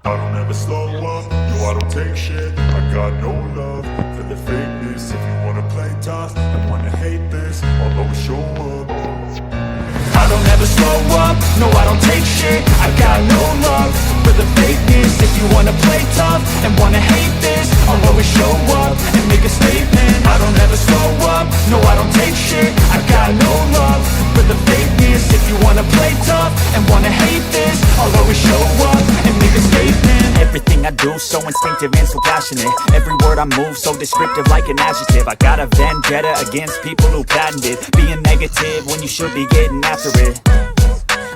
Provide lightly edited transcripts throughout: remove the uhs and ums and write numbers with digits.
I don't ever slow up, no I don't take shit. I got no love for the fakeness. If you wanna play tough and wanna hate this, I'll always show up. I don't ever slow up, no I don't take shit. I got no love for the fakeness. If you wanna play tough and wanna hate this, I'll always show up and make a statement. I don't ever slow up, no I don't take shit. I got no love for the fakeness. If you wanna play tough and wanna hate this, I'll always show up and make a statement. Everything I do so instinctive and so passionate. Every word I move so descriptive like an adjective. I got a vendetta against people who patented being negative when you should be getting after it.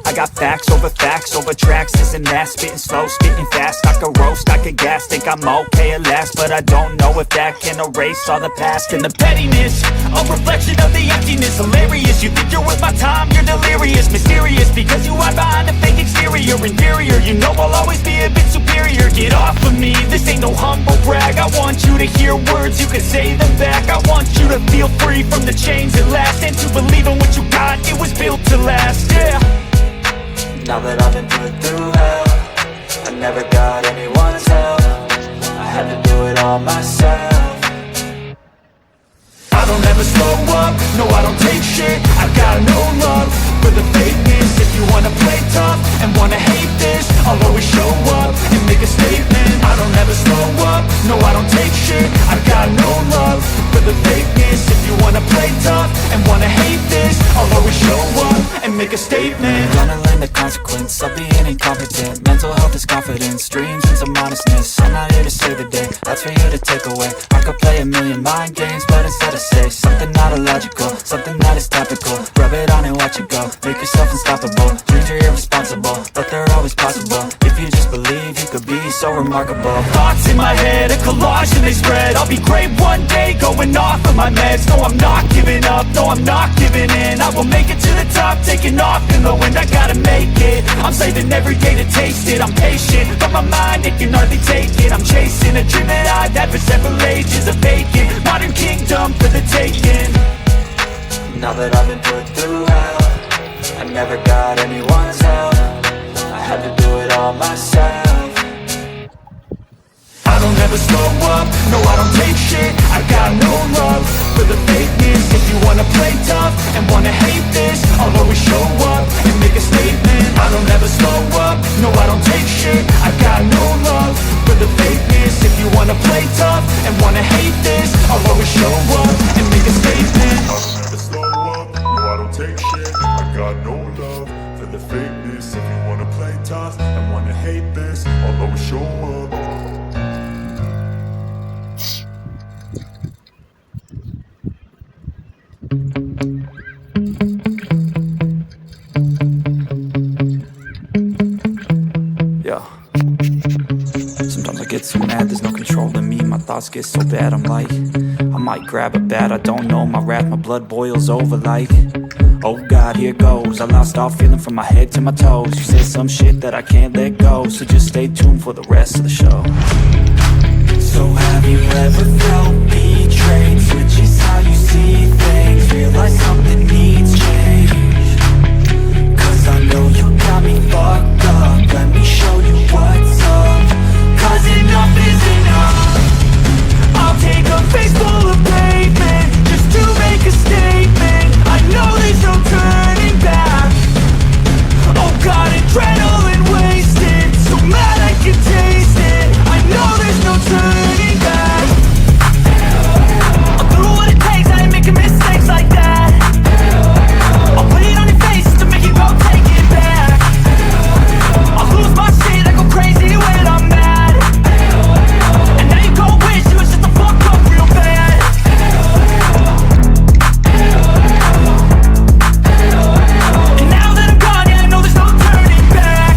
I got facts over tracks, this and that. Spitting slow, spitting fast, I could roast, I could gas. Think I'm okay at last, but I don't know if that can erase all the past. And the pettiness, a reflection of the emptiness. Hilarious, you think you're worth my time, you're delirious. Mysterious, because you hide behind a fake exterior. Inferior, you know I'll always be a bit superior. Get off of me, this ain't no humble brag. I want you to hear words, you can say them back. I want you to feel free from the chains at last, and to believe in what you got, it was built to last, yeah. Now that I've been put through hell, I never got anyone's help. I had to do it all myself. I don't ever slow up, no I don't take shit. I got no love for the fakeness. If you wanna play tough and wanna hate this, I'll always show up and make a statement. I don't ever slow up, no I don't take shit. I got no love for the fakeness. If you wanna play tough and wanna hate this, I'll always show up and make a statement. Gonna learn the consequence of being incompetent. Mental health is confidence, dreams and some modestness. I'm not here to save the day, that's for you to take away. I could play a million mind games, but instead I say something not illogical, something that is topical. Rub it on and watch it go, make yourself unstoppable. Dreams are irresponsible, but they're always possible. If you just believe, you could be so remarkable. Thoughts in my head, a collage and they spread. I'll be great one day, going off of my meds. No, I'm not giving up, no, I'm not giving in. I will make it to the top, taking off in the wind. I gotta make it, I'm saving every day to taste it. I'm patient, but my mind, it can hardly take it. I'm chasing a dream that I've had for several ages. A vacant, modern kingdom for the taking. Now that I've been put through hell, I never got anyone's help. I had to do it all myself. I don't ever slow up, no I don't take shit. I got no love for the fakeness. If you wanna play tough and wanna hate this, I'll always show up and make a statement. I don't ever slow up, no I don't take shit. I got no love for the fakeness. If you wanna play tough and wanna hate this, I'll always show up and make a statement. I don't ever slow up, no I don't take shit. I got no love for the fakeness. If you wanna play tough and wanna hate this, I'll always show up. Yeah. Sometimes I get so mad, there's no control in me. My thoughts get so bad, I'm like, I might grab a bat, I don't know. My wrath, my blood boils over like, oh God, here goes. I lost all feeling from my head to my toes. You said some shit that I can't let go, so just stay tuned for the rest of the show. So have you ever felt betrayed? Switches how you see things, realize something needs change. Cause I know you got me fucked up, let me show you what's up. Cause enough is enough. I'll take a face full of pavement just to make a statement. I know there's no turning back. Oh God, adrenaline wasted, so mad I can taste it. I know there's no turning back. I'll do what it takes, I ain't making mistakes like that. I'll put it on your face to make you go take it back. I'll lose my shit, I go crazy when I'm mad. And now you gon' wish you would shut the fuck up real bad. And now that I'm gone, yeah, I know there's no turning back.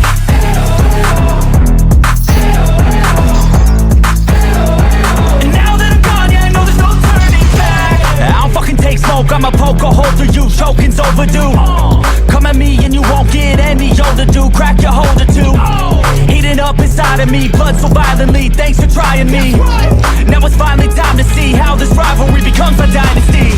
And now that I'm gone, yeah, I know there's no turning back. I don't fucking take smoke, I'm a poke a hole through you, choking's overdue. Come at me and you won't get any older, dude. Crack your holder too. Heating up inside of me, blood so violently. Thanks for trying me. Now it's finally time to see how this rivalry becomes a dynasty.